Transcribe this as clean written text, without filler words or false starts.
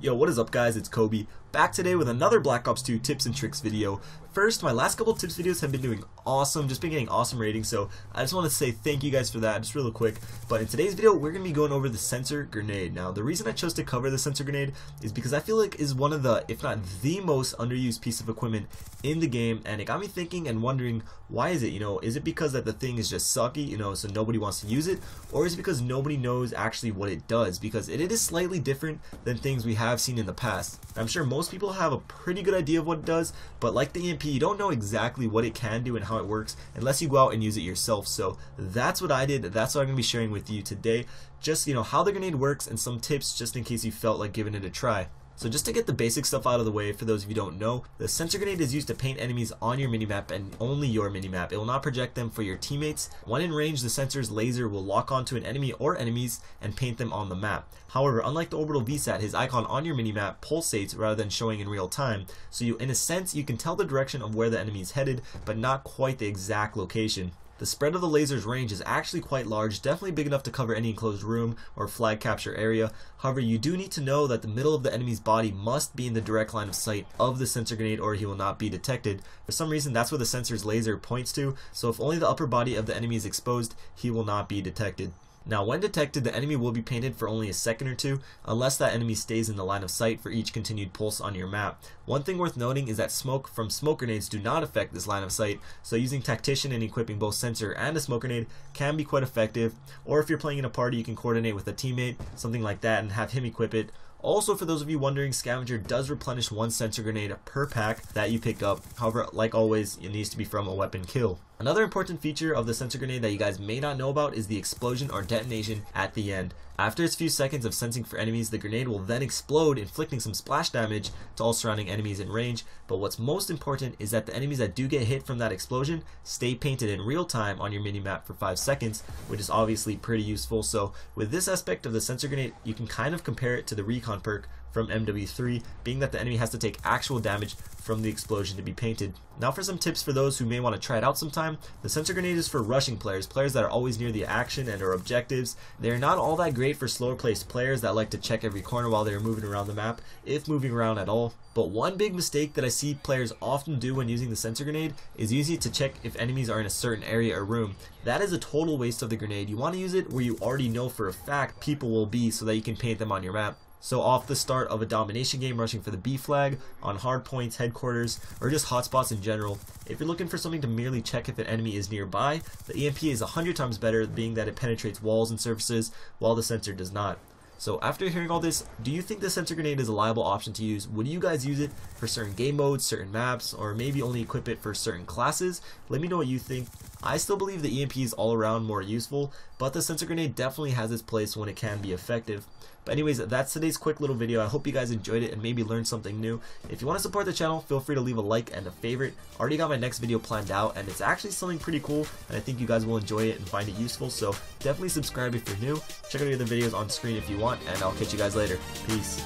Yo, what is up guys, it's Kobe, back today with another Black Ops 2 tips and tricks video. First, my last couple of tips videos have been doing awesome, just been getting awesome ratings, so I just want to say thank you guys for that, just real quick. But in today's video, we're going to be going over the sensor grenade. Now, the reason I chose to cover the sensor grenade is because I feel like it is one of the, if not the most underused piece of equipment in the game, and it got me thinking and wondering, why is it, is it because that the thing is just sucky, so nobody wants to use it, or is it because nobody knows actually what it does? Because it is slightly different than things we have seen in the past. I'm sure most people have a pretty good idea of what it does, but like the EMP, you don't know exactly what it can do and how it works unless you go out and use it yourself. So that's what I did, that's what I'm going to be sharing with you today. Just, how the grenade works and some tips just in case you felt like giving it a try. So just to get the basic stuff out of the way, for those of you who don't know, the sensor grenade is used to paint enemies on your minimap and only your minimap. It will not project them for your teammates. When in range, the sensor's laser will lock onto an enemy or enemies and paint them on the map. However, unlike the orbital VSAT, his icon on your minimap pulsates rather than showing in real time. So in a sense, you can tell the direction of where the enemy is headed, but not quite the exact location. The spread of the laser's range is actually quite large, definitely big enough to cover any enclosed room or flag capture area. However, you do need to know that the middle of the enemy's body must be in the direct line of sight of the sensor grenade or he will not be detected. For some reason, that's where the sensor's laser points to, so if only the upper body of the enemy is exposed, he will not be detected. Now, when detected, the enemy will be painted for only a second or two, unless that enemy stays in the line of sight for each continued pulse on your map. One thing worth noting is that smoke from smoke grenades do not affect this line of sight, so using Tactician and equipping both sensor and a smoke grenade can be quite effective, or if you're playing in a party, you can coordinate with a teammate, something like that, and have him equip it. Also, for those of you wondering, Scavenger does replenish one sensor grenade per pack that you pick up. However, like always, it needs to be from a weapon kill. Another important feature of the sensor grenade that you guys may not know about is the explosion or detonation at the end. After its few seconds of sensing for enemies, the grenade will then explode, inflicting some splash damage to all surrounding enemies in range. But what's most important is that the enemies that do get hit from that explosion stay painted in real time on your minimap for 5 seconds, which is obviously pretty useful. So with this aspect of the sensor grenade, you can kind of compare it to the recon perk from MW3, being that the enemy has to take actual damage from the explosion to be painted. Now for some tips for those who may want to try it out sometime. The sensor grenade is for rushing players that are always near the action and or objectives. They're not all that great for slower placed players that like to check every corner while they're moving around the map, if moving around at all. But one big mistake that I see players often do when using the sensor grenade is using it to check if enemies are in a certain area or room. That is a total waste of the grenade. You want to use it where you already know for a fact people will be so that you can paint them on your map. So off the start of a domination game, rushing for the B flag, on hard points, headquarters, or just hotspots in general. If you're looking for something to merely check if an enemy is nearby, the EMP is 100 times better, being that it penetrates walls and surfaces while the sensor does not. So after hearing all this, do you think the sensor grenade is a liable option to use? Would you guys use it for certain game modes, certain maps, or maybe only equip it for certain classes? Let me know what you think. I still believe the EMP is all around more useful, but the sensor grenade definitely has its place when it can be effective. But anyways, that's today's quick little video. I hope you guys enjoyed it and maybe learned something new. If you want to support the channel, feel free to leave a like and a favorite. I already got my next video planned out, and it's actually something pretty cool, and I think you guys will enjoy it and find it useful. So definitely subscribe if you're new. Check out the other videos on screen if you want, and I'll catch you guys later. Peace.